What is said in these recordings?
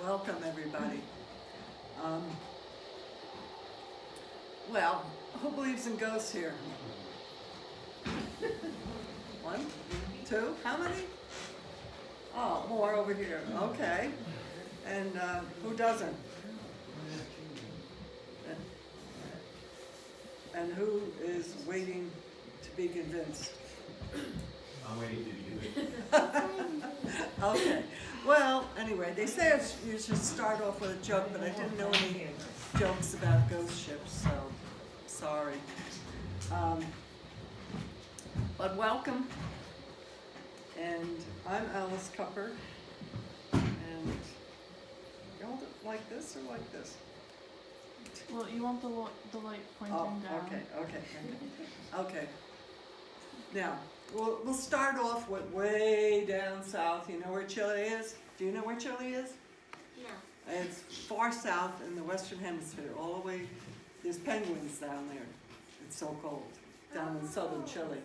Welcome, everybody. Um, well, who believes in ghosts here? One, two, how many? Oh, more over here. Okay. And who doesn't? And who is waiting to be convinced? I'm waiting to be convinced. Okay. Well, anyway, they say you should start off with a joke, but I didn't know any jokes about ghost ships, so sorry. But welcome. And I'm Alice Cupper. And you hold it like this or like this? Well, you want the light pointing Oh, down. okay. Now, we'll start off with way down south. You know where Chile is? Do you know where Chile is? No. It's far south in the Western Hemisphere, all the way, there's penguins down there. It's so cold, down in southern Chile.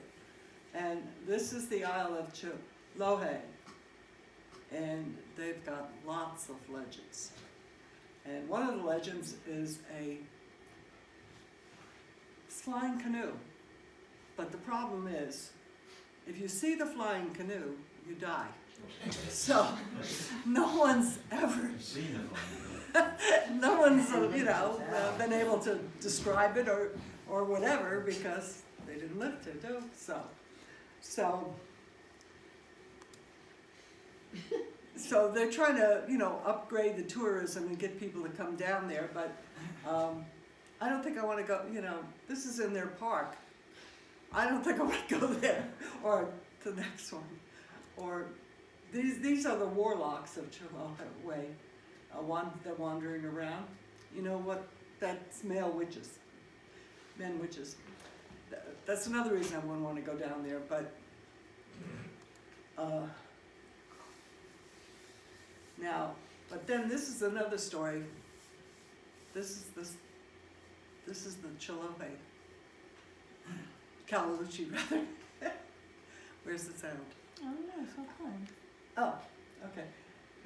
And this is the Isle of Chiloé. And they've got lots of legends. And one of the legends is a flying canoe. But the problem is, if you see the flying canoe, you die. So, no one's ever, I've seen them. no one's, been able to describe it or whatever because they didn't live to do So they're trying to, upgrade the tourism and get people to come down there, but I don't think I want to go, this is in their park. I don't think I want to go there, or to the next one. Or these are the warlocks of Chiloé. They're wandering around. You know what? That's male witches, men witches. That's another reason I wouldn't want to go down there. But then this is another story. This is the Chiloé. Calalucci, rather. Where's the sound? Oh yeah, so fun. Oh, okay.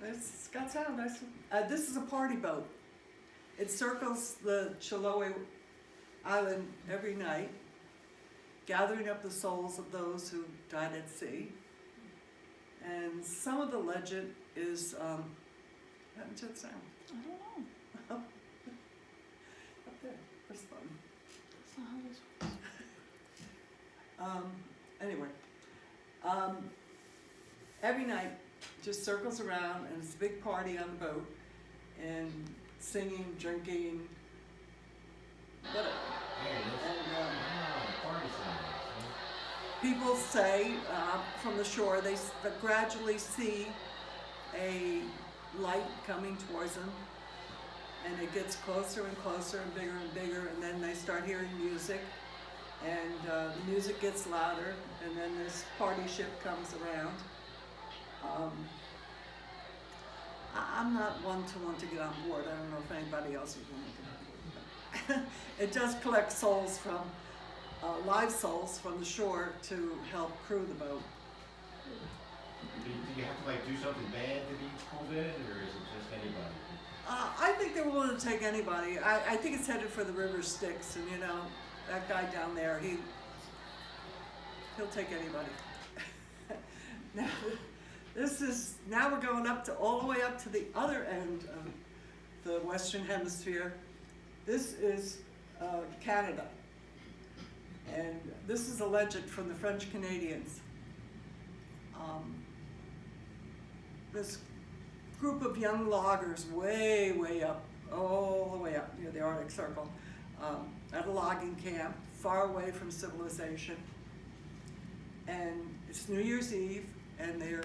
It's got sound. This is a party boat. It circles the Chiloé Island every night, gathering up the souls of those who died at sea. And some of the legend is, what happened to the sound? I don't know. Up there, press the button. That's not how this works. Anyway, every night just circles around and it's a big party on the boat and singing, drinking, whatever. There it is. And Party song. people say from the shore they gradually see a light coming towards them and it gets closer and closer and bigger and then they start hearing music. And the music gets louder, and then this party ship comes around. I'm not one to want to get on board. I don't know if anybody else is going to get on board. It does collect souls from, live souls from the shore to help crew the boat. Do you have to do something bad to be pulled in, or is it just anybody? I think they're willing to take anybody. I think it's headed for the River Styx, and that guy down there, he'll take anybody. Now we're going all the way up to the other end of the Western Hemisphere. This is Canada. And this is a legend from the French Canadians. This group of young loggers way up, all the way up near the Arctic Circle, at a logging camp, far away from civilization. And it's New Year's Eve, and they're,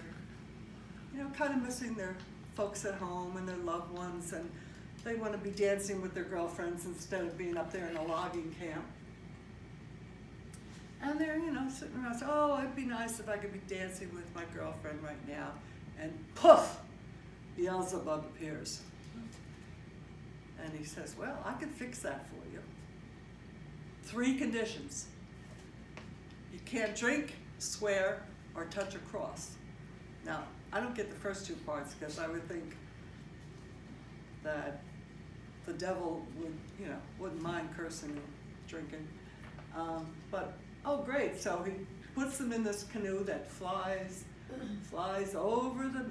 kind of missing their folks at home and their loved ones, and they want to be dancing with their girlfriends instead of being up there in a logging camp. And they're, sitting around saying, oh, it'd be nice if I could be dancing with my girlfriend right now. And poof, Beelzebub appears. And he says, well, I can fix that for you. 3 conditions. You can't drink, swear, or touch a cross. Now, I don't get the first 2 parts because I would think that the devil wouldn't mind cursing and drinking. But, oh great, so he puts them in this canoe that flies over the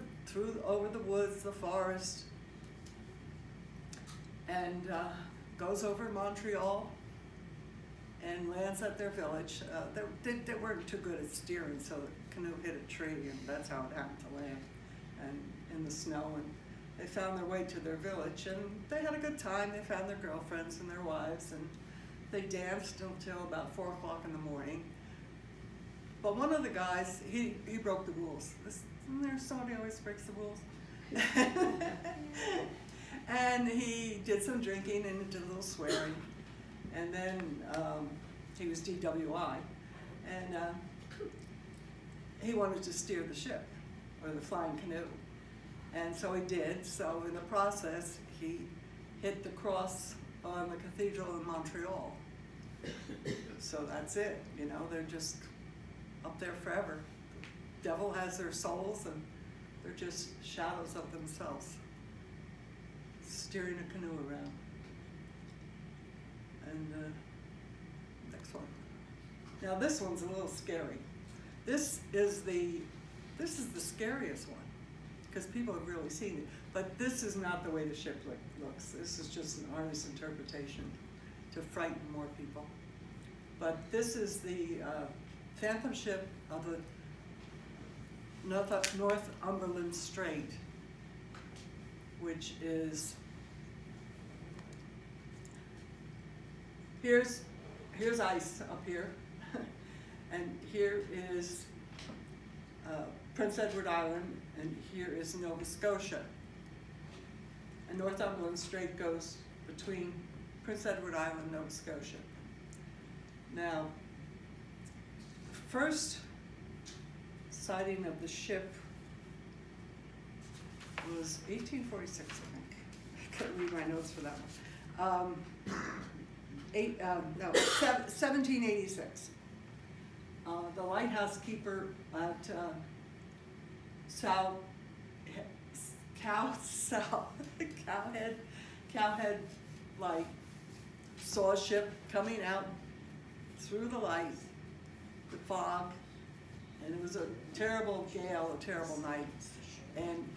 woods, the forest, and goes over Montreal and lands at their village. They weren't too good at steering, so the canoe hit a tree, and that's how it happened to land, and in the snow. And they found their way to their village, and they had a good time. They found their girlfriends and their wives, and they danced until about 4 o'clock in the morning. But one of the guys, he broke the rules. Isn't there somebody who always breaks the rules? And he did some drinking and did a little swearing. And then he was DWI. And he wanted to steer the ship, or the flying canoe. And so he did. So in the process, he hit the cross on the cathedral in Montreal. So that's it, they're just up there forever. The devil has their souls, and they're just shadows of themselves, steering a canoe around. And next one. Now this one's a little scary. This is the scariest one, because people have really seen it. But this is not the way the ship looks. This is just an artist's interpretation to frighten more people. But this is the Phantom ship of the Northumberland Strait, which is, here's ice up here, and here is Prince Edward Island, and here is Nova Scotia. And Northumberland Strait goes between Prince Edward Island and Nova Scotia. Now, the first sighting of the ship was 1846, I think. I couldn't read my notes for that one. 1786. The lighthouse keeper at Cowhead Light saw a ship coming out through the light, the fog, and it was a terrible gale, a terrible night, and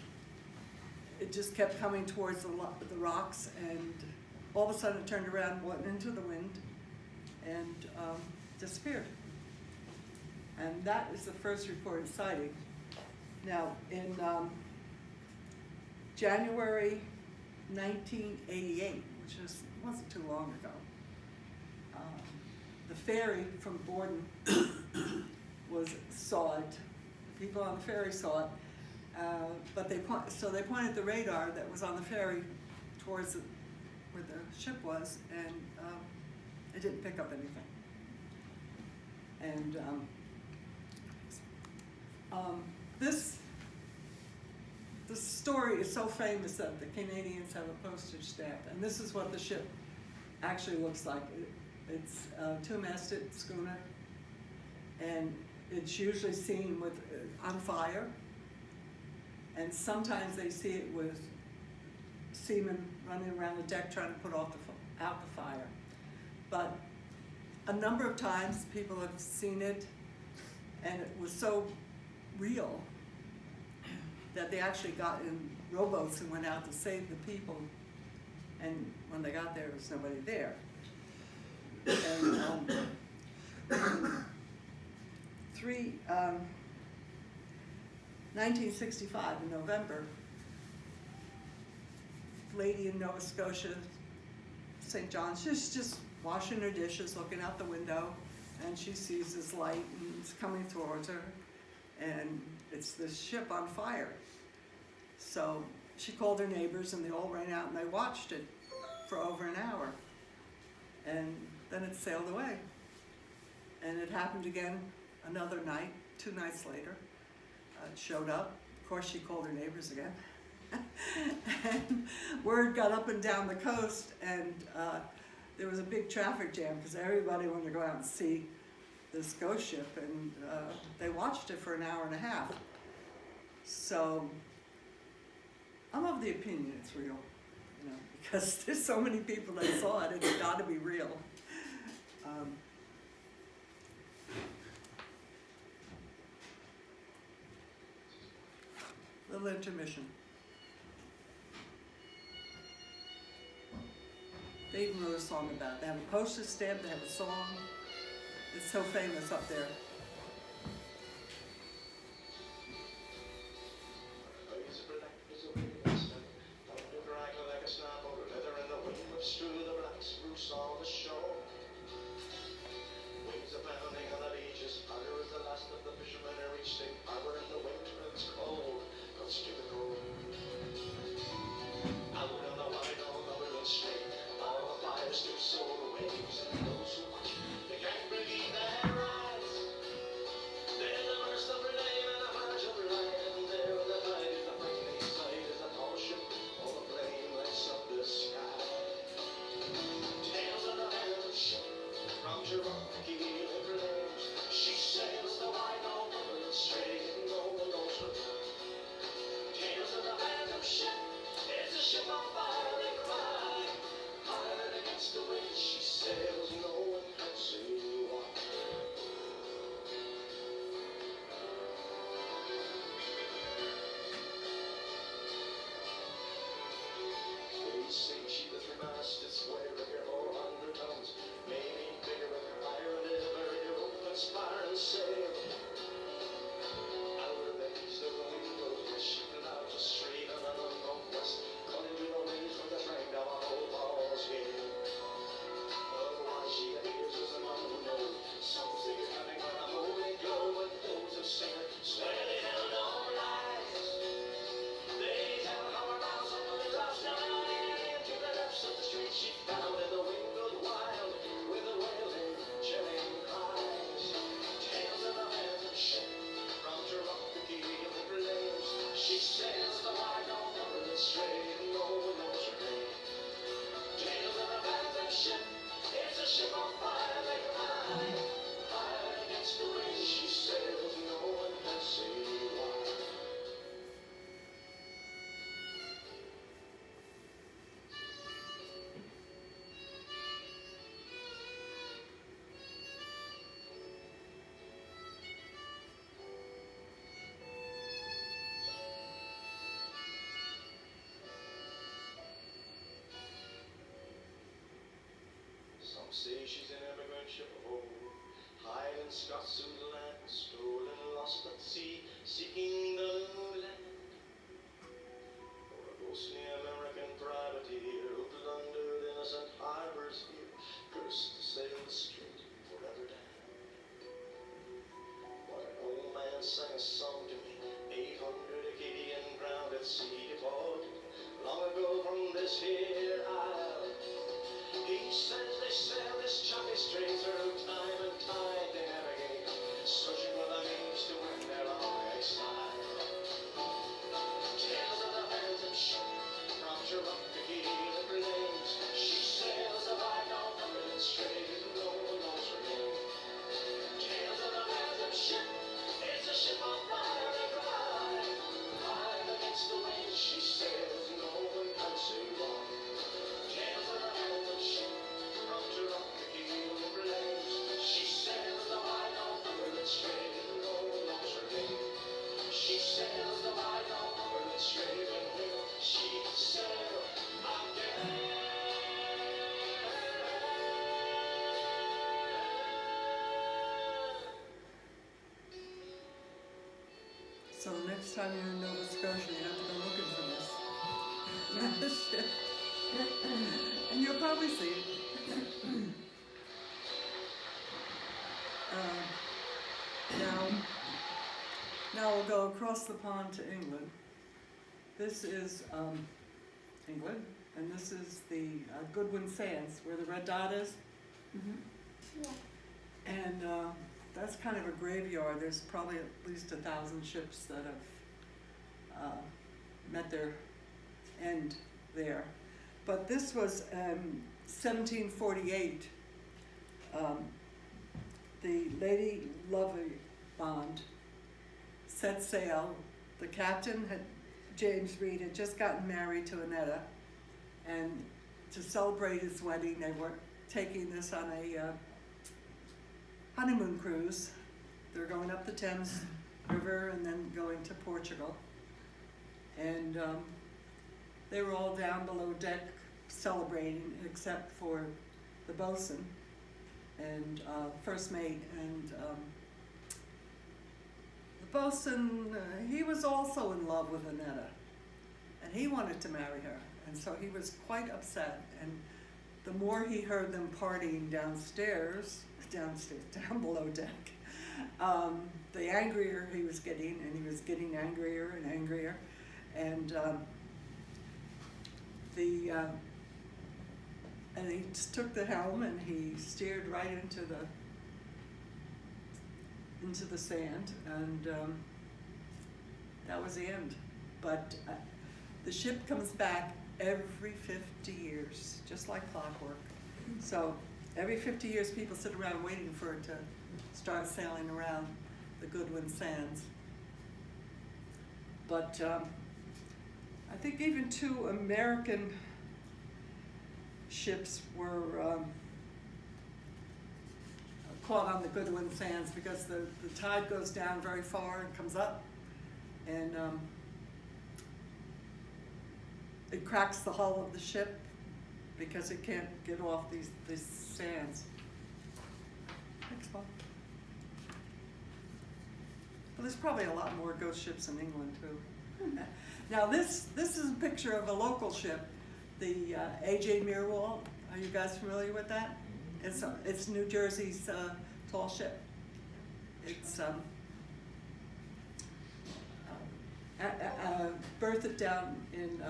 it just kept coming towards the rocks, and all of a sudden it turned around, went into the wind, and disappeared. And that is the first reported sighting. Now, in January 1988, which wasn't too long ago, the ferry from Borden saw it. The people on the ferry saw it, but they pointed the radar that was on the ferry towards where the ship was, and it didn't pick up anything. And the story is so famous that the Canadians have a postage stamp, and this is what the ship actually looks like. It's a two-masted schooner, and it's usually seen with on fire, and sometimes they see it with seamen running around the deck trying to put out the fire. But a number of times people have seen it, and it was so real that they actually got in rowboats and went out to save the people, and when they got there, there was nobody there. And 1965 in November, lady in Nova Scotia, St. John's, she's just washing her dishes, looking out the window, and she sees this light and it's coming towards her, and it's this ship on fire. So she called her neighbors, and they all ran out and they watched it for over an hour, and then it sailed away. And it happened again another night, 2 nights later. It showed up. Of course, she called her neighbors again. And word got up and down the coast, and there was a big traffic jam because everybody wanted to go out and see this ghost ship, and they watched it for an hour and a half. So I'm of the opinion it's real. you know, because there's so many people that saw it, it's gotta be real. Little intermission. They even wrote a song about it. They have a postage stamp, they have a song. It's so famous up there. Say she's an immigrant ship of old, Highland Scots who land, stolen, lost at sea, seeking the new land. Or a ghostly American privateer who plundered innocent harbors here, cursed to sail the strait, forever damned. But an old man sang a song to me, 800 Acadian ground at sea departed, long ago from this here isle. He says they sail this choppy strait through time and tide they navigate, searching for the means to win their long exile. Tales of the phantom ship, from Cherokee to Grenades, she sails the wide North Cumberland Strait, no one knows her name. Tales of the phantom ship, it's a ship on fire they cry, high against the wind she sails, no one can say why. Tales of the phantom ship, from Cherokee to Grenades, she sails the wide North Cumberland Strait, no one knows her name. She sails the wide North Cumberland Strait, and will she sail again? So next time you're in Nova Scotia, you have to go looking for this. Ship. And you'll probably see it. Now we'll go across the pond to England. This is England, and this is the Goodwin Sands, where the red dot is. And that's kind of a graveyard. There's probably at least 1,000 ships that have met their end there. But this was 1748. The Lady Lovibond set sail. The captain, James Reed, had just gotten married to Annetta, And to celebrate his wedding, they were taking this on a honeymoon cruise. They're going up the Thames River and then going to Portugal. And they were all down below deck celebrating, except for the bosun and first mate. And the bosun, he was also in love with Annetta, and he wanted to marry her. And so he was quite upset. And the more he heard them partying down below deck, the angrier he was getting, and he was getting angrier and angrier. And and he just took the helm and he steered right into the sand, and that was the end. But the ship comes back every 50 years, just like clockwork. So every 50 years, people sit around waiting for it to start sailing around the Goodwin Sands. But I think even 2 American ships were caught on the Goodwin Sands because the tide goes down very far and comes up, and it cracks the hull of the ship because it can't get off these sands. Thanks, Bob. Well, there's probably a lot more ghost ships in England too. Now this is a picture of a local ship, the A.J. Meerwald. Are you guys familiar with that? It's New Jersey's tall ship. It's berthed down in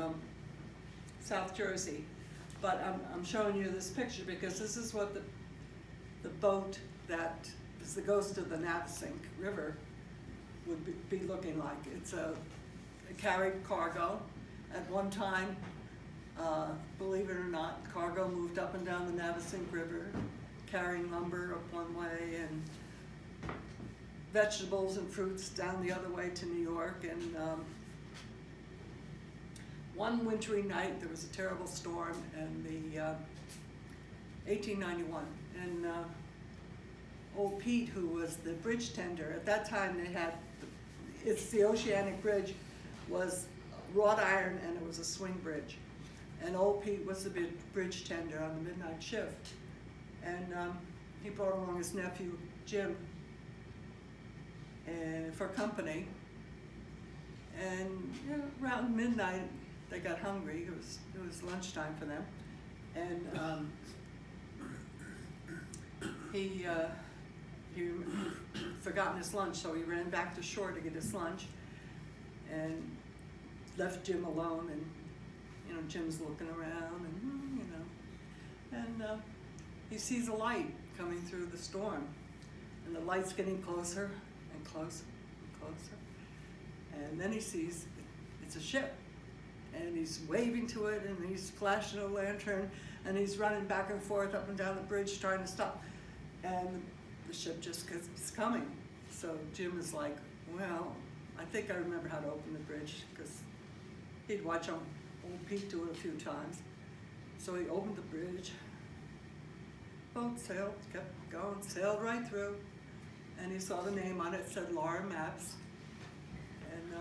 South Jersey. But I'm showing you this picture because this is what the boat that is the ghost of the Navesink River would be looking like. It's it carried cargo. At one time, believe it or not, cargo moved up and down the Navesink River, carrying lumber up one way and vegetables and fruits down the other way to New York. And one wintry night, there was a terrible storm, and 1891, and old Pete, who was the bridge tender, at that time they had, it's the Oceanic Bridge, was wrought iron, and it was a swing bridge. And old Pete was the bridge tender on the midnight shift. And he brought along his nephew, Jim, and for company. And around midnight, they got hungry. It was lunchtime for them. And he forgotten his lunch, so he ran back to shore to get his lunch and left Jim alone. And Jim's looking around, and he sees a light coming through the storm, and the light's getting closer and closer and closer, and then he sees it's a ship, and he's waving to it, and he's flashing a lantern, and he's running back and forth up and down the bridge trying to stop, and the ship just keeps coming. So Jim is like, well, I think I remember how to open the bridge, because he'd watch old Pete do it a few times. So he opened the bridge, boat sailed, kept going, sailed right through, and he saw the name on it, said Laura Maps. And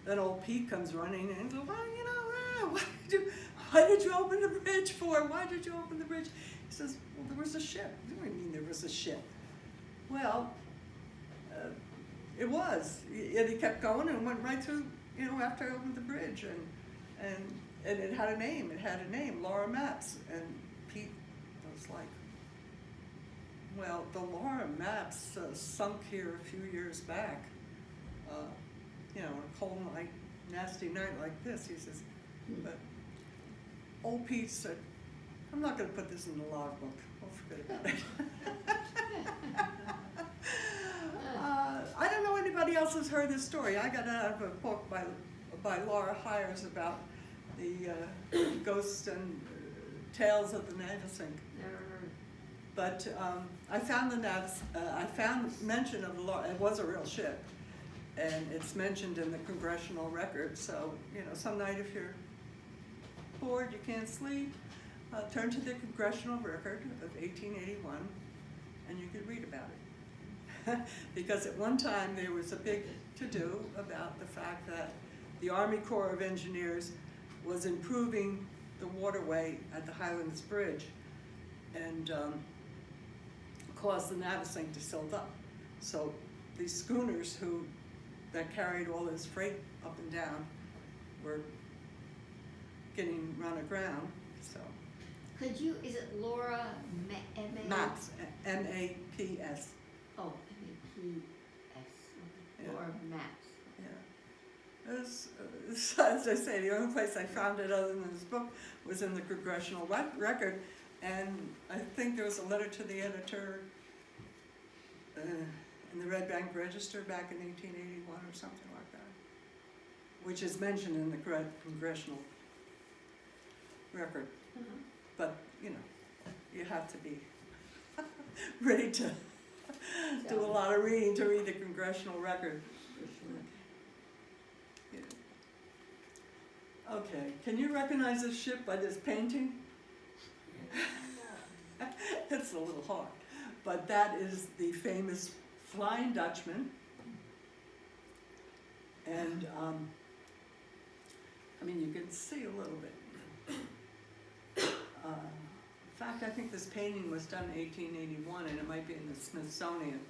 then old Pete comes running and he goes, well, why did you open the bridge for? Why did you open the bridge? He says, well, there was a ship. What do you mean there was a ship? Well, it was. And he kept going and went right through, after I opened the bridge. And it had a name. It had a name, Laura Maps. And Pete was like, well, the Laura Maps sunk here a few years back. A cold night, nasty night like this. He says, but old Pete said, I'm not going to put this in the logbook. I'll forget about it. I don't know anybody else has heard this story. I got it out of a book by Laura Hires about the ghosts and tales of the Navesink. Never heard. But I found I found mention of Laura. It was a real ship, and it's mentioned in the congressional record. So some night if you're bored, you can't sleep, turn to the Congressional Record of 1881, and you could read about it. Because at one time there was a big to-do about the fact that the Army Corps of Engineers was improving the waterway at the Highlands Bridge and caused the Navasink to silt up. So these schooners that carried all this freight up and down were getting run aground, so. Could you, is it Laura M-A? Maps, M-A-P-S, Oh, M-A-P-S, Yeah. Laura Maps. yeah. It was, as I say, the only place I found it other than this book was in the Congressional Record, and I think there was a letter to the editor in the Red Bank Register back in 1881 or something like that, which is mentioned in the Congressional Record. But, you know, you have to be ready to do a lot of reading to read the Congressional Record. Yeah. Okay, can you recognize this ship by this painting? It's a little hard, but that is the famous Flying Dutchman. And, I mean, you can see a little bit. In fact, I think this painting was done in 1881, and it might be in the Smithsonian.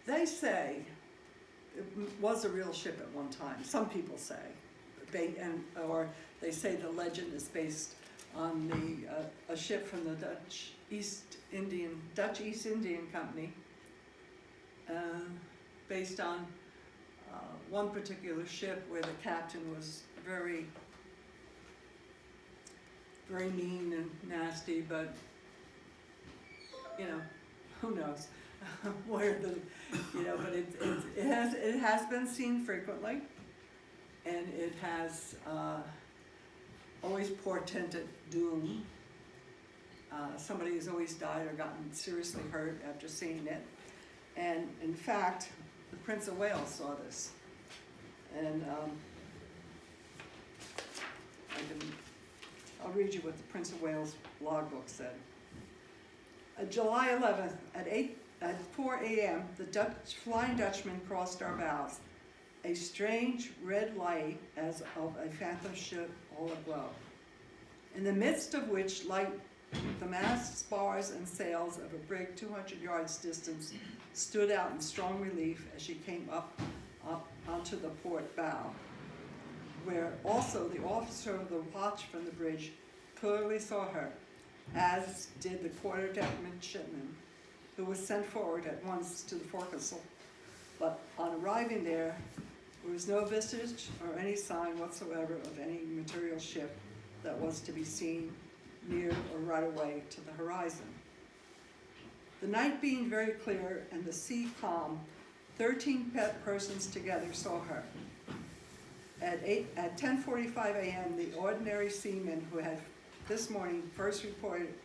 They say it was a real ship at one time. Some people say, or they say the legend is based on a ship from the Dutch East Indian Company, based on one particular ship where the captain was very, very mean and nasty, but you know, who knows where but it has been seen frequently, and it has always portended doom. Somebody has always died or gotten seriously hurt after seeing it, and in fact, the Prince of Wales saw this. And I'll read you what the Prince of Wales logbook said. July 11th at 4 a.m., the Flying Dutchman crossed our bows. A strange red light as of a phantom ship all aglow, in the midst of which light the masts, spars, and sails of a brig 200 yards distance stood out in strong relief as she came up onto the port bow, where also the officer of the watch from the bridge clearly saw her, as did the quarterdeck midshipman, who was sent forward at once to the forecastle. But on arriving there was no vestige or any sign whatsoever of any material ship that was to be seen near or right away to the horizon. The night being very clear and the sea calm, 13 persons together saw her. At 10:45 a.m., the ordinary seamen who had this morning first reported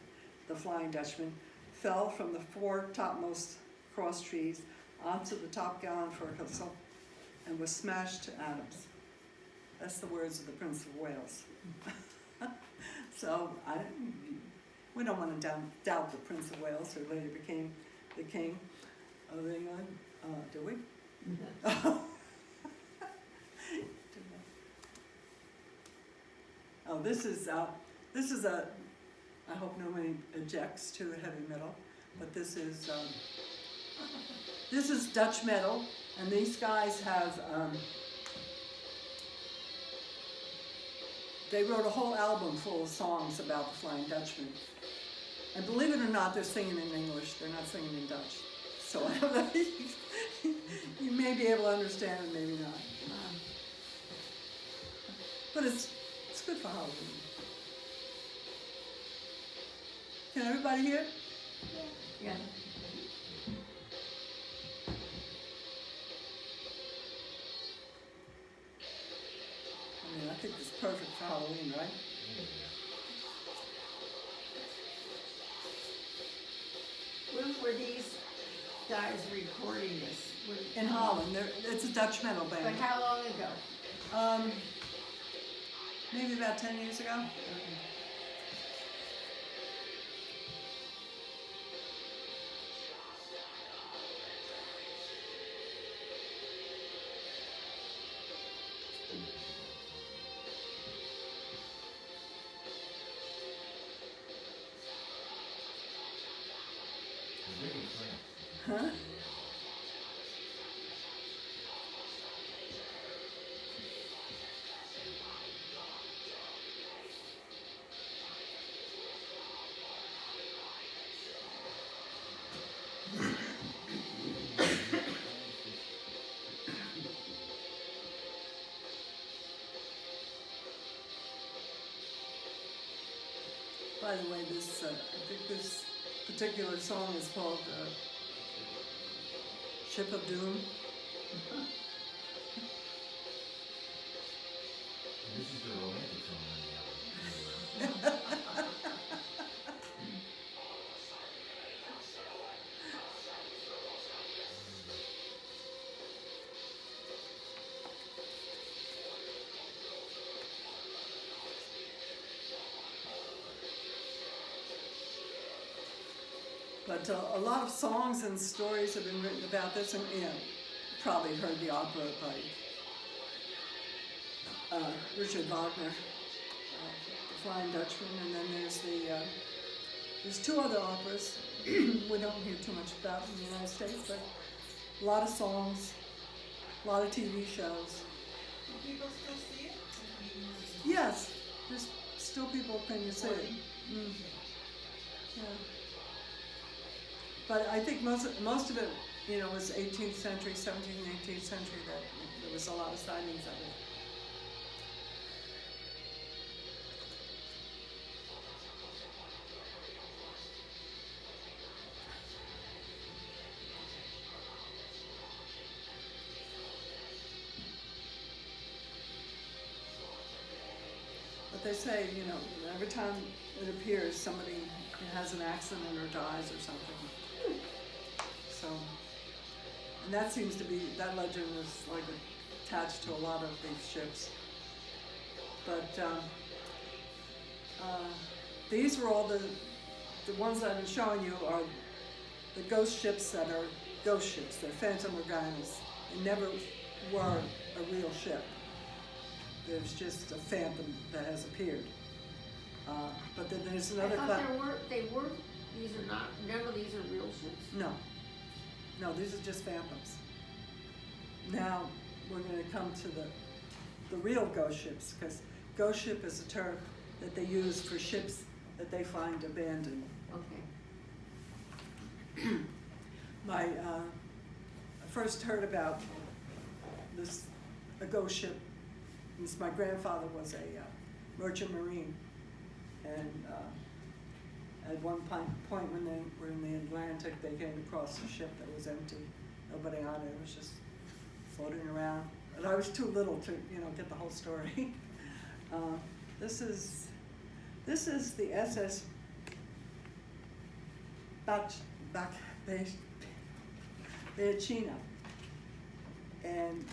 the Flying Dutchman fell from the four topmost cross trees onto the topgallant forecastle and was smashed to atoms. That's the words of the Prince of Wales. So we don't want to doubt the Prince of Wales, who later became the King of England, do we? Oh, this is a, I hope nobody objects to heavy metal, but this is Dutch metal, and these guys have, they wrote a whole album full of songs about the Flying Dutchman. And believe it or not, they're singing in English, they're not singing in Dutch. So I don't know, you may be able to understand it, maybe not. But it's good for Halloween. Can everybody hear? Yeah. I mean, I think it's perfect for Halloween, right? When were these guys recording this? In Holland, it's a Dutch metal But band. how long ago? Maybe about 10 years ago. Huh? By the way, this I think this particular song is called Ship of Doom. This is the romantic song on the album. But a lot of songs and stories have been written about this, and you know, probably heard the opera by Richard Wagner, The Flying Dutchman, and then there's two other operas we don't hear too much about in the United States, but a lot of songs, a lot of TV shows. Do people still see it? Yes, there's still people can you see it. Mm. Yeah. But I think most of it, you know, was 18th century, 17th, 18th century that there was a lot of sightings of it. But they say, you know, every time it appears, somebody has an accident or dies or something. So, and that seems to be, that legend is like attached to a lot of these ships. But these were all the ones I've been showing you are the ghost ships that are ghost ships. They're Phantom Morganas. They never were a real ship. There's just a phantom that has appeared. But then there's another I thought these are not, none of these are real ships. No, these are just phantoms. Now we're going to come to the real ghost ships, because ghost ship is a term that they use for ships that they find abandoned. Okay. I first heard about a ghost ship. My grandfather was a merchant marine, and at one point when they were in the Atlantic, they came across a ship that was empty, nobody on it. It was just floating around, and I was too little to, you know, get the whole story. This is the SS Beachina, and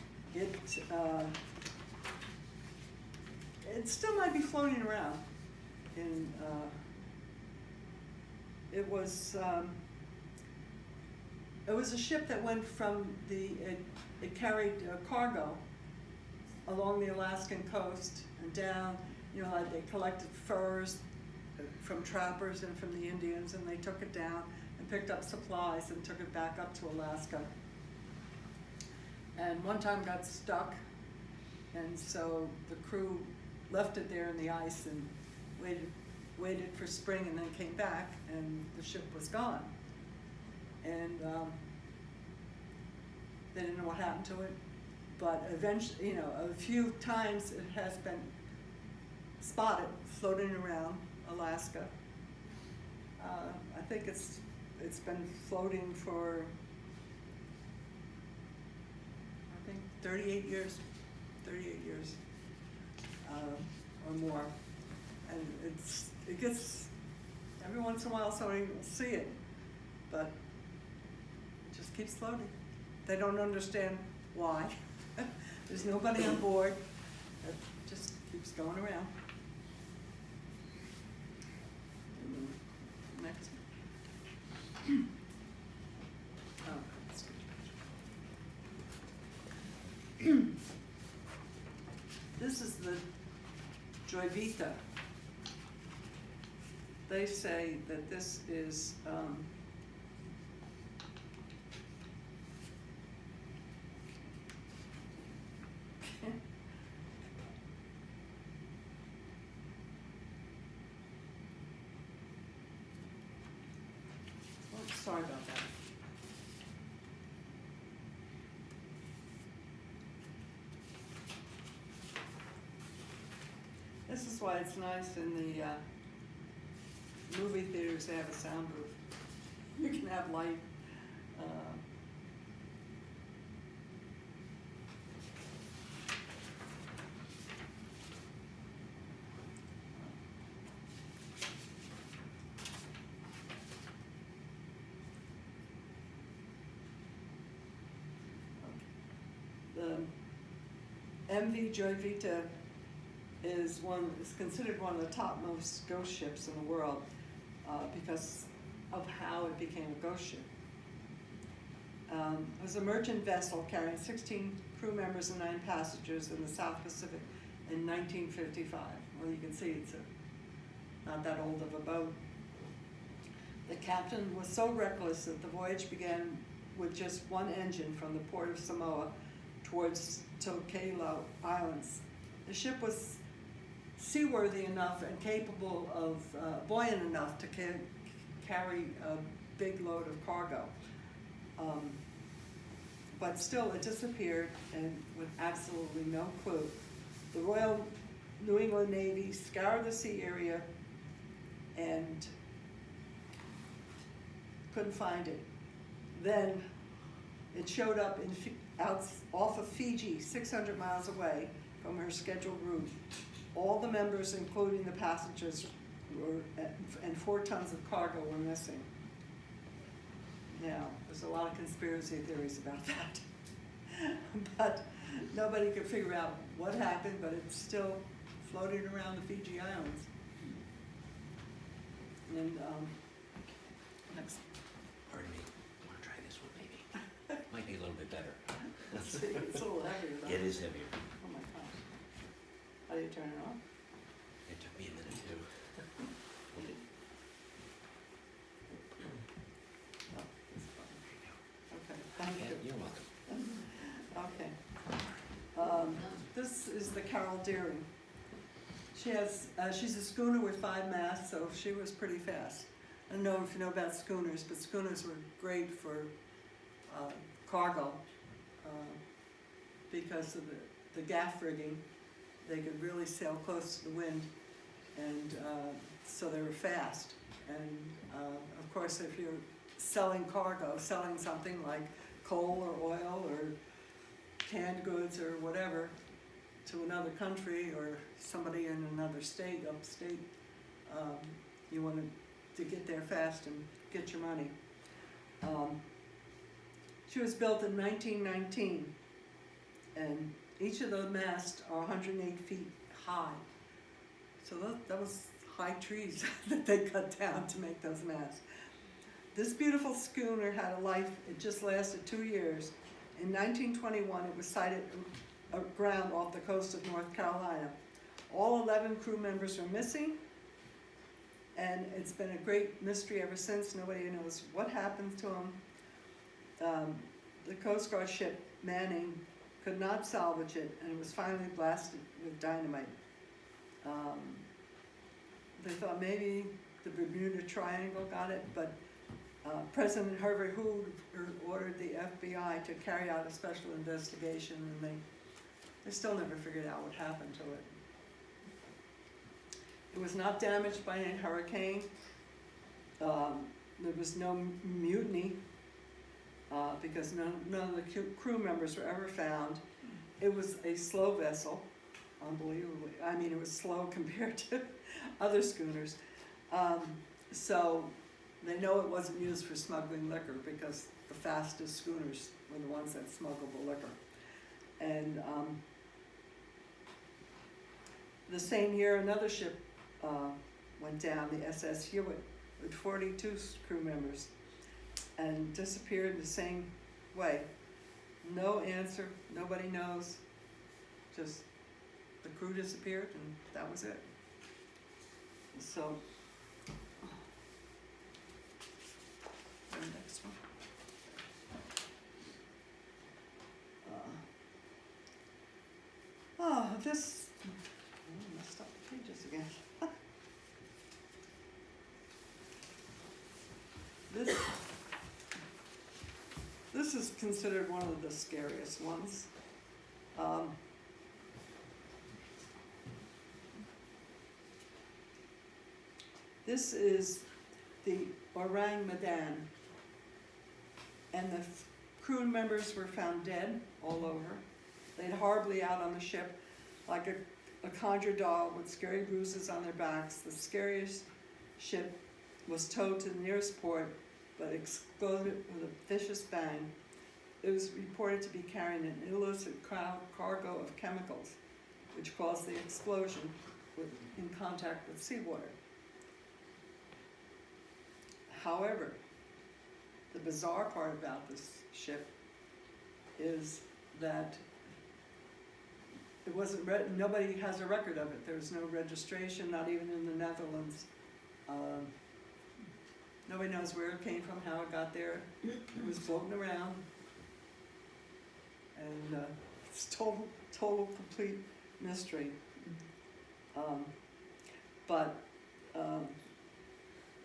it still might be floating around. And it was a ship that went from it carried cargo along the Alaskan coast and down. You know, like they collected furs from trappers and from the Indians, and they took it down and picked up supplies and took it back up to Alaska. And one time got stuck, and so the crew left it there in the ice and waited for spring, and then came back, and the ship was gone. And they didn't know what happened to it, but eventually, you know, a few times it has been spotted floating around Alaska. I think it's been floating for, I think 38 years or more, and it gets, every once in a while somebody will see it, but it just keeps floating. They don't understand why. There's nobody on board. It just keeps going around. Next. Oh, that's good. This is the Joyvita. They say that this is oh, sorry about that. This is why it's nice in the movie theaters to have a sound booth. You can have light. The MV Joyvita is considered one of the topmost ghost ships in the world because of how it became a ghost ship. It was a merchant vessel carrying 16 crew members and 9 passengers in the South Pacific in 1955. Well, you can see it's not that old of a boat. The captain was so reckless that the voyage began with just one engine from the port of Samoa towards Tokelau Islands. The ship was seaworthy enough and capable of, buoyant enough to carry a big load of cargo. But still, it disappeared, and with absolutely no clue. The Royal New England Navy scoured the sea area and couldn't find it. Then it showed up off of Fiji, 600 miles away from her scheduled route. All the members, including the passengers, and 4 tons of cargo were missing. Now, there's a lot of conspiracy theories about that. But nobody could figure out what happened, but it's still floating around the Fiji Islands. And next. Pardon me, wanna try this one maybe? Might be a little bit better. Let's see, it's a little heavier though. It is heavier. Oh my gosh. How do you turn it on? It took me a minute too. Oh, it's fine. Okay, thank Yeah, you. you're welcome. Okay. This is the Carol Deering. She has, she's a schooner with 5 masts, so she was pretty fast. I don't know if you know about schooners, but schooners were great for cargo because of the gaff rigging. They could really sail close to the wind, and so they were fast. And of course, if you're selling cargo, selling something like coal or oil or canned goods or whatever to another country or somebody in another state, upstate, you wanted to get there fast and get your money. She was built in 1919, and each of the masts are 108 feet high. So that was high trees that they cut down to make those masts. This beautiful schooner had a life, it just lasted 2 years. In 1921, it was sighted aground off the coast of North Carolina. All 11 crew members are missing, and it's been a great mystery ever since. Nobody knows what happened to them. The Coast Guard ship Manning could not salvage it, and it was finally blasted with dynamite. They thought maybe the Bermuda Triangle got it, but President Herbert Hoover ordered the FBI to carry out a special investigation, and they still never figured out what happened to it. It was not damaged by any hurricane. There was no mutiny because none of the crew members were ever found. It was a slow vessel, unbelievably. I mean, it was slow compared to other schooners. So they know it wasn't used for smuggling liquor because the fastest schooners were the ones that smuggled the liquor. And the same year, another ship went down, the SS Hewitt, with 42 crew members, and disappeared the same way. No answer, nobody knows, just the crew disappeared and that was it. So, the next one. This, I messed up the pages again. This is considered one of the scariest ones. This is the Orang Medan, and the crew members were found dead all over. They'd horribly out on the ship, like a conjured doll with scary bruises on their backs. The scariest ship was towed to the nearest port, but exploded with a vicious bang. It was reported to be carrying an illicit cargo of chemicals, which caused the explosion in contact with seawater. However, the bizarre part about this ship is that it wasn't nobody has a record of it. There's no registration, not even in the Netherlands. Nobody knows where it came from, how it got there. It was floating around, and it's total complete mystery.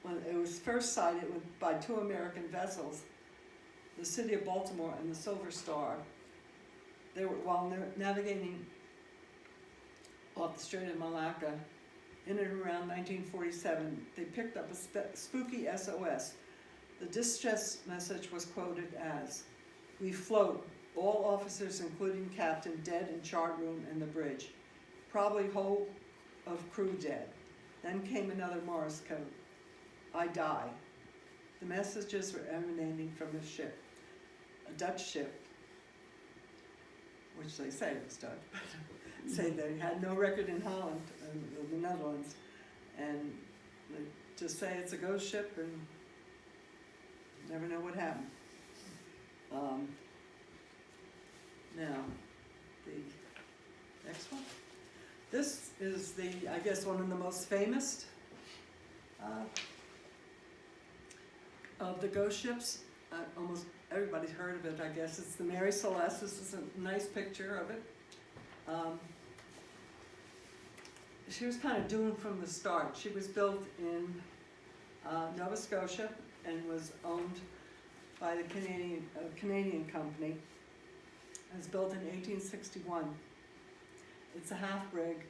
When it was first sighted by two American vessels, the City of Baltimore and the Silver Star, they were, while navigating off the Strait of Malacca in and around 1947, they picked up a spooky SOS. The distress message was quoted as, "We float, all officers including captain dead in chart room and the bridge. Probably whole of crew dead." Then came another Morse code. "I die." The messages were emanating from the ship, a Dutch ship, which they say was Dutch, but say they had no record in Holland, the Netherlands, and they just say it's a ghost ship and never know what happened. Now, the next one. This is I guess, one of the most famous of the ghost ships. Almost everybody's heard of it, I guess. It's the Mary Celeste. This is a nice picture of it. She was kind of doomed from the start. She was built in Nova Scotia and was owned by the Canadian company. It was built in 1861. It's a half brig,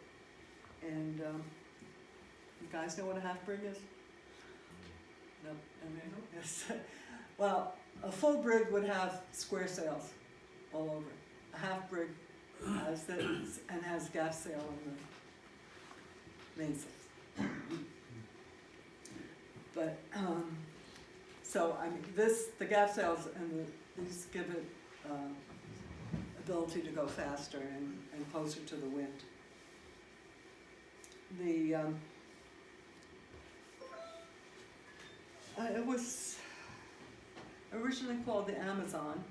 and you guys know what a half brig is? No, yes. Well, a full brig would have square sails all over. A half brig has this and has gaff sail on the mainsails. But so I mean, the gaff sails and these give it ability to go faster and closer to the wind. It was originally called the Amazon,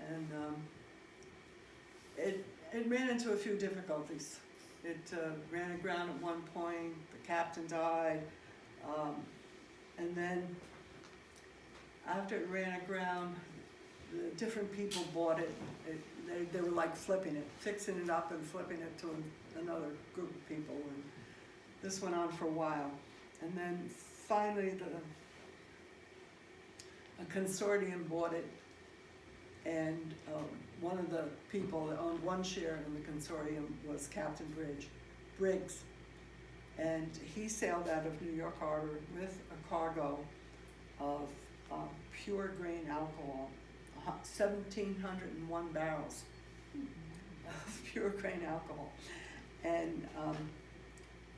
and it ran into a few difficulties. It ran aground at one point, the captain died, and then after it ran aground, different people bought it. They were like flipping it, fixing it up and flipping it to another group of people, and this went on for a while. And then finally a consortium bought it, and one of the people that owned one share in the consortium was Captain Briggs, and he sailed out of New York Harbor with a cargo of pure grain alcohol, 1,701 barrels of pure grain alcohol, and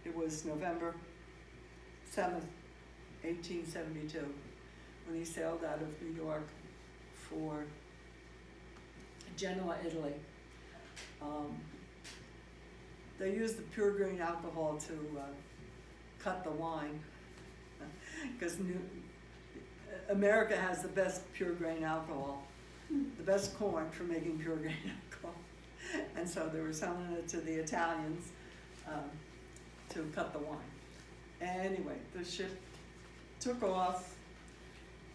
it was November 7th, 1872, when he sailed out of New York for Genoa, Italy. They used the pure grain alcohol to cut the wine, because America has the best pure grain alcohol, the best corn for making pure grain alcohol, and so they were selling it to the Italians to cut the wine. Anyway, the ship took off.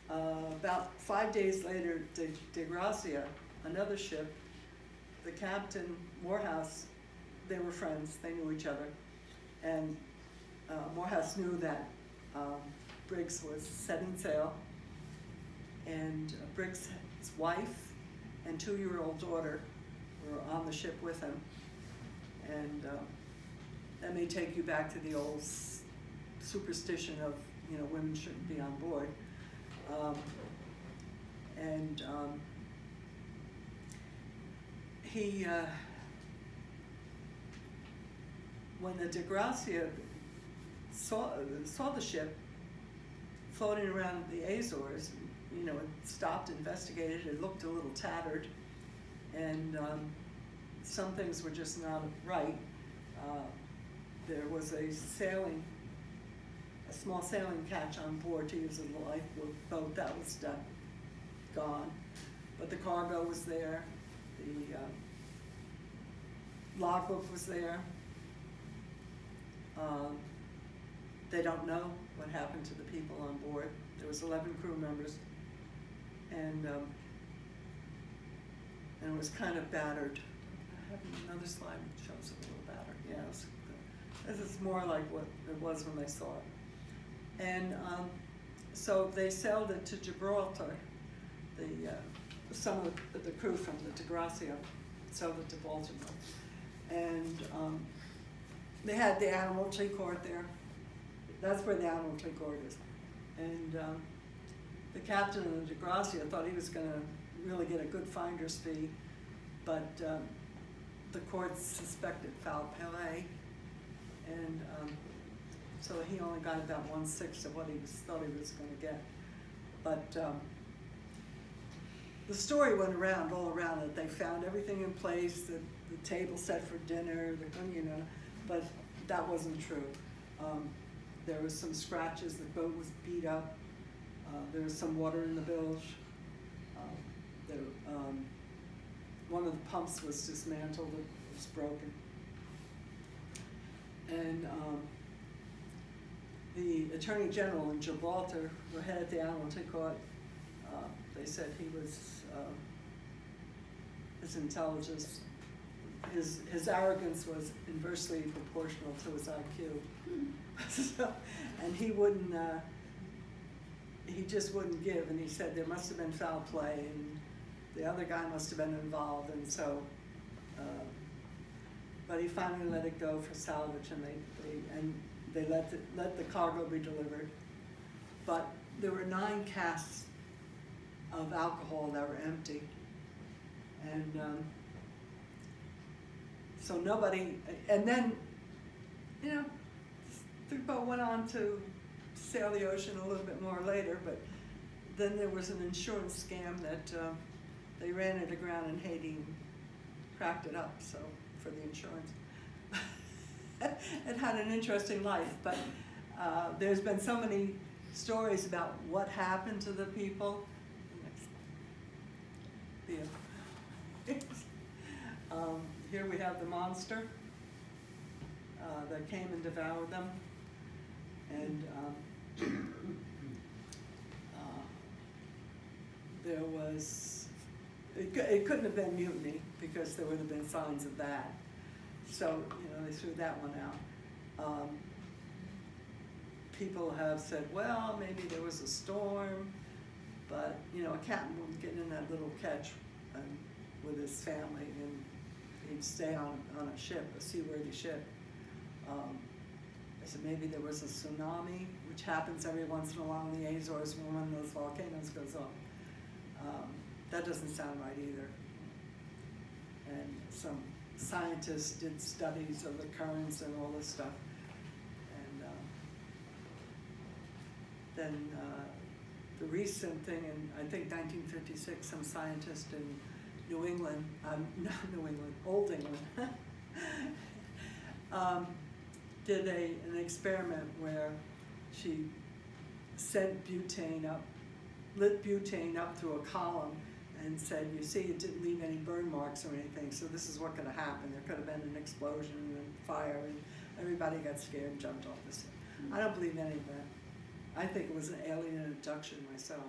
About 5 days later, De Gracia, another ship, the captain, Morehouse, they were friends, they knew each other, and Morehouse knew that Briggs was setting sail, and Briggs' wife and 2-year-old daughter were on the ship with him, and that may take you back to the old superstition of, you know, women shouldn't be on board. When the De Gracia saw the ship floating around the Azores, you know, it stopped, investigated, it looked a little tattered, and some things were just not right. There was a small sailing catch on board to use as a lifeboat that was gone, but the cargo was there, the logbook was there. They don't know what happened to the people on board. There was 11 crew members, and it was kind of battered. I have another slide that shows it a little battered. Yeah, this is more like what it was when they saw it. And so they sailed it to Gibraltar. Some of the crew from the De Gracia sailed it to Baltimore, and they had the Admiralty Court there. That's where the Admiralty Court is. And the captain of the De Gracia thought he was going to really get a good finder's fee, but the court suspected foul play, and so he only got about 1/6 of what he thought he was going to get. But the story went all around that they found everything in place, the table set for dinner, you know, but that wasn't true. There was some scratches, the boat was beat up, there was some water in the bilge, one of the pumps was dismantled, it was broken. And the Attorney General in Gibraltar, who headed the Admiralty Court, they said he was, his intelligence, his arrogance was inversely proportional to his IQ. So, and he wouldn't, he just wouldn't give, and he said there must have been foul play, and the other guy must have been involved, and so, but he finally let it go for salvage, and they let the cargo be delivered. But there were 9 casks of alcohol that were empty, and so nobody, and then, you know, the boat went on to sail the ocean a little bit more later, but then there was an insurance scam that they ran it aground in Haiti and cracked it up, so, for the insurance. It had an interesting life, but there's been so many stories about what happened to the people. Here we have the monster that came and devoured them, and there was, it couldn't have been mutiny because there would have been signs of that. So, you know, they threw that one out. People have said, well, maybe there was a storm, but, you know, a captain would get in that little ketch with his family, and he'd stay on a ship, a seaworthy ship. They said maybe there was a tsunami, which happens every once in a while in the Azores when one of those volcanoes goes off. That doesn't sound right either. And some scientists did studies of the currents and all this stuff. And then the recent thing in, I think 1956, some scientist in New England, not New England, Old England, did an experiment where she sent butane up, lit butane up through a column and said, you see, it didn't leave any burn marks or anything, so this is what could have happened. There could have been an explosion and fire, and everybody got scared and jumped off the set. I don't believe any of that. I think it was an alien abduction myself.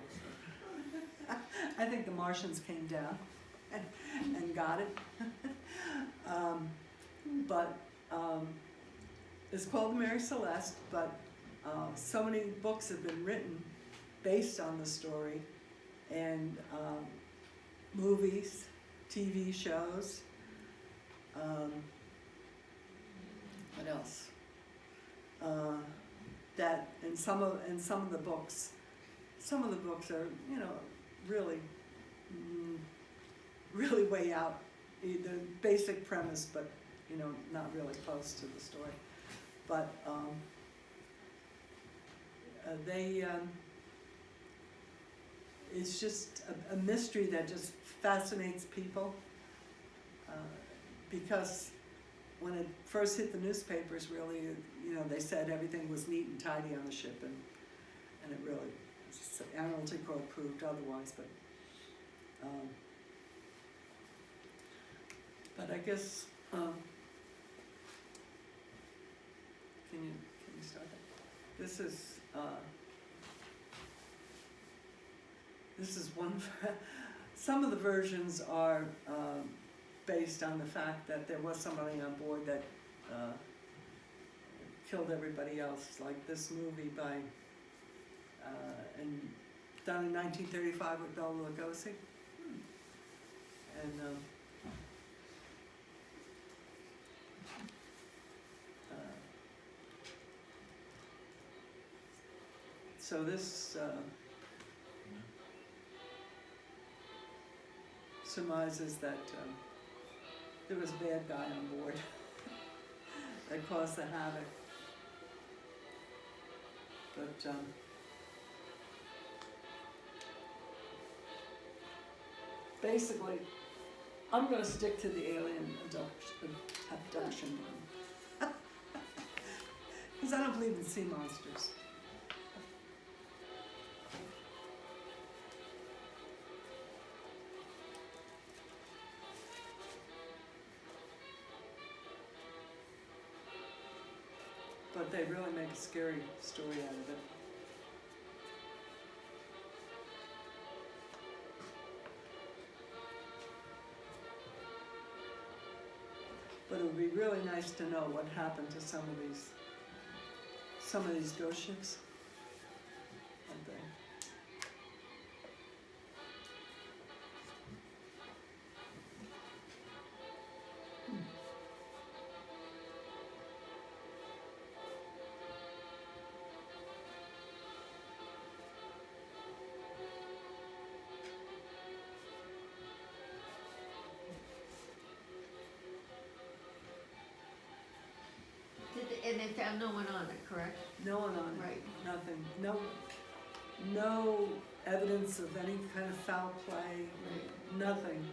I think the Martians came down and got it. But it's called Mary Celeste, but so many books have been written based on the story, and movies, TV shows, what else? That and some of the books are, you know, really really way out, the basic premise, but you know, not really close to the story. But it's just a mystery that just fascinates people, because when it first hit the newspapers, really, you know, they said everything was neat and tidy on the ship, and it really, I don't think Crow proved otherwise, but I guess, can you start that? This is one, some of the versions are based on the fact that there was somebody on board that killed everybody else, like this movie by, and done in 1935 with Bela Lugosi. And so this surmises that there was a bad guy on board that caused the havoc. But basically, I'm going to stick to the alien abduction one. Because I don't believe in sea monsters. But they really make a scary story out of it. But it would be really nice to know what happened to some of these ghost ships. Aren't they? And they found no one on it, correct? No one on it. Right. Nothing. No evidence of any kind of foul play. Right. Nothing.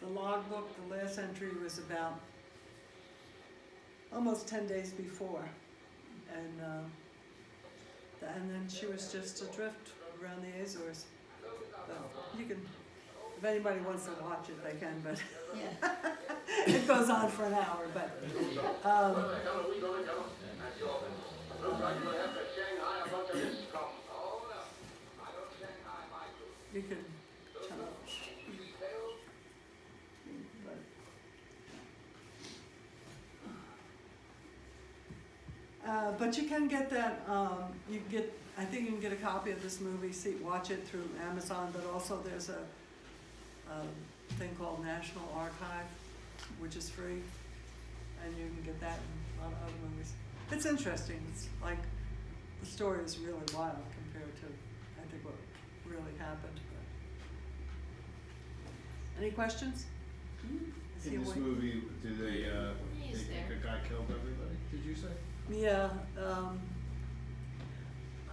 The logbook, the last entry was about almost 10 days before, and then she was just adrift around the Azores. But you can, if anybody wants to watch it, they can. But Yeah. it goes on for an hour. But you can turn it. But you can get that. You can get. I think you can get a copy of this movie. Watch it through Amazon. But also there's a thing called National Archive, which is free, and you can get that in a lot of other movies. It's interesting. It's like the story is really wild compared to, I think, what really happened. But. Any questions? Is he In this awake? movie, do they He's think there. a guy killed everybody? Did you say? Yeah.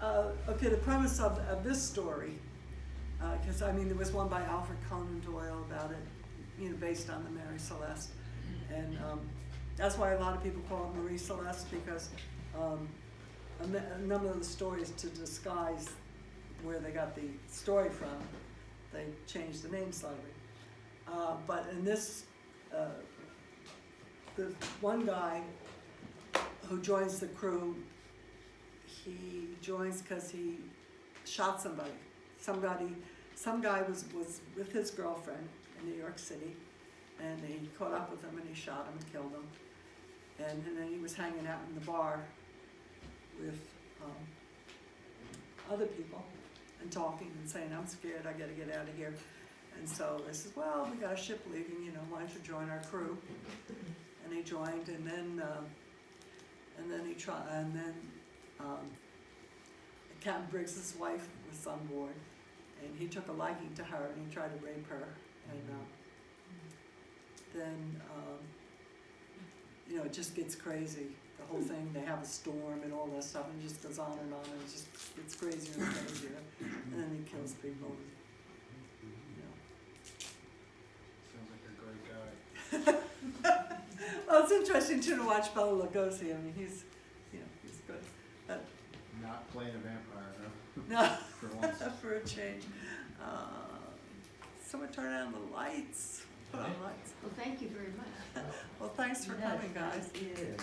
Okay, the premise of this story, because I mean, there was one by Alfred Conan Doyle about it, you know, based on the Mary Celeste. And that's why a lot of people call it Marie Celeste, because a number of the stories, to disguise where they got the story from, they changed the name slightly. But in this, the one guy who joins the crew, he joins because he shot somebody. Some guy was with his girlfriend in New York City, and he caught up with him and he shot him and killed him. And then he was hanging out in the bar with other people and talking and saying, I'm scared, I gotta get out of here. And so they said, well, we got a ship leaving, you know, why don't you join our crew? And he joined, and then Captain Briggs's wife was on board, and he took a liking to her, and he tried to rape her. And then you know, it just gets crazy. The whole thing, they have a storm and all that stuff, and it just goes on, and it just gets crazier and crazier. And then he kills people. And, you know. Sounds like a great guy. Well, it's interesting too to watch Bela Lugosi. I mean, he's good. Not playing a vampire, No, no, for once. for a change. Someone turn on the lights. Put on lights. Well, thank you very much. Well, thanks for coming, guys. Thank you.